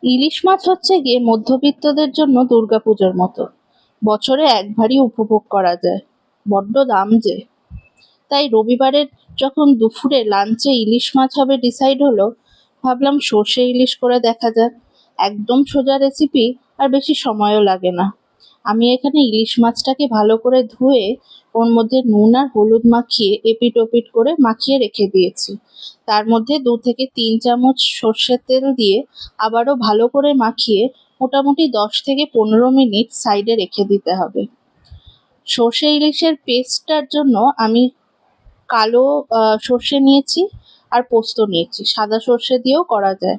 ইলিশ মাছ হচ্ছে গিয়ে মধ্যবিত্তদের জন্য দুর্গাপুজোর মতো। বছরে একবারই উপভোগ করা যায়। বড্ড দাম যে। তাই রবিবারের যখন দুপুরে লাঞ্চে ইলিশ মাছ হবে ডিসাইড হলো, ভাবলাম সর্ষে ইলিশ করে দেখা যাক। একদম সোজা রেসিপি, আর বেশি সময়ও লাগে না। আমি এখানে ইলিশ মাছটাকে ভালো করে ধুয়ে ওর মধ্যে নুন আর হলুদ মাখিয়ে এপিট ওপিট করে মাখিয়ে রেখে দিয়েছি। তার মধ্যে 2 থেকে 3 চামচ সর্ষের তেল দিয়ে আবারও ভালো করে মাখিয়ে মোটামুটি 10 থেকে 15 মিনিট সাইডে রেখে দিতে হবে। সর্ষে ইলিশের পেস্টটার জন্য আমি কালো সর্ষে নিয়েছি আর পোস্ত নিয়েছি। সাদা সর্ষে দিয়েও করা যায়।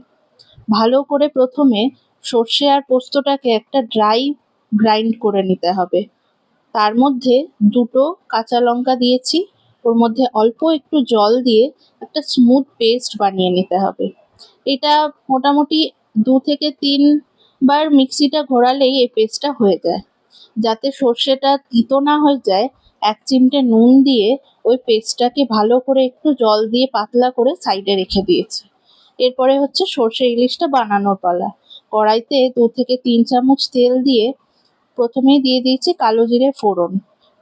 ভালো করে প্রথমে সর্ষে আর পোস্তটাকে একটা ড্রাই গ্রাইন্ড করে নিতে হবে। তার মধ্যে 2টো কাঁচা লঙ্কা দিয়েছি। ওর মধ্যে অল্প একটু জল দিয়ে একটা স্মুথ পেস্ট বানিয়ে নিতে হবে। এটা মোটামুটি 2 থেকে 3 বার মিক্সিটা ঘোরালেই এই পেস্টটা হয়ে যায়। যাতে সর্ষেটা তিতো না হয়ে যায়, 1 চিমটে নুন দিয়ে ওই পেস্টটাকে ভালো করে একটু জল দিয়ে পাতলা করে সাইডে রেখে দিয়েছি। এরপরে হচ্ছে সর্ষে ইলিশটা বানানোর পালা। কড়াইতে 2 থেকে 3 চামচ তেল দিয়ে প্রথমেই দিয়ে দিয়েছি কালো জিরে ফোড়ন।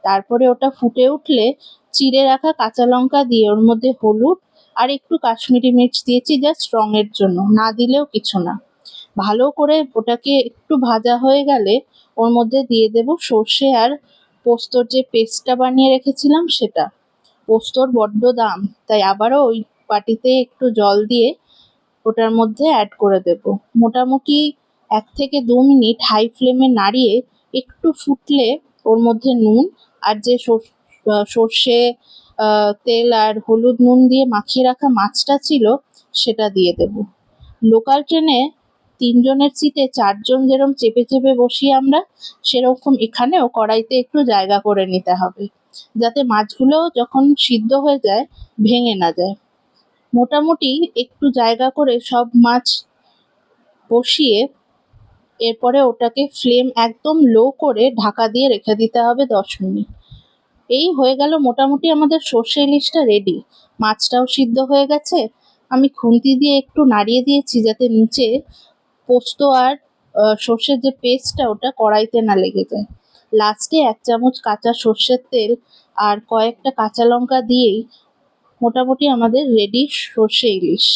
তারপরে ওটা ফুটে উঠলে চিড়ে রাখা কাঁচা লঙ্কা দিয়ে ওর মধ্যে হলুদ আর একটু কাশ্মীরি মির্চ দিয়েছি জাস্ট রং এর জন্য, না দিলেও কিছু না। ভালো করে ওটাকে একটু ভাজা হয়ে গেলে ওর মধ্যে দিয়ে দেব সর্ষে আর পোস্তর যে পেস্টটা বানিয়ে রেখেছিলাম সেটা। পোস্তর বড্ড দাম, তাই আবারও ওই বাটিতে একটু জল দিয়ে ওটার মধ্যে অ্যাড করে দেব। মোটামুটি 1 থেকে 2 মিনিট হাই ফ্লেমে নাড়িয়ে একটু ফুটলে ওর মধ্যে নুন আর যে সর্ষে তেল আর হলুদ নুন দিয়ে মাখিয়ে রাখা মাছটা ছিল সেটা দিয়ে দেব। লোকাল ট্রেনে 3 জনের সিটে 4 জন যেরকম চেপে চেপে বসি আমরা, সেরকম এখানেও কড়াইতে একটু জায়গা করে নিতে হবে, যাতে মাছগুলো যখন সিদ্ধ হয়ে যায় ভেঙে না যায়। মোটামুটি একটু জায়গা করে সব মাছ বসিয়ে এরপরে ওটাকে ফ্লেম একদম লো করে ঢাকা দিয়ে রেখে দিতে হবে 10 মিনিট। এই হয়ে গেল মোটামুটি আমাদের সর্ষে ইলিশটা রেডি। মাছটাও সিদ্ধ হয়ে গেছে। আমি খুন্তি দিয়ে একটু নাড়িয়ে দিয়েছি যাতে নিচে পোস্ত আর সর্ষের যে পেস্টটা ওটা কড়াইতে না লেগে যায়। লাস্টে 1 চামচ কাঁচা সর্ষের তেল আর কয়েকটা কাঁচা লঙ্কা দিয়েই মোটামুটি আমাদের রেডি সর্ষে ইলিশ।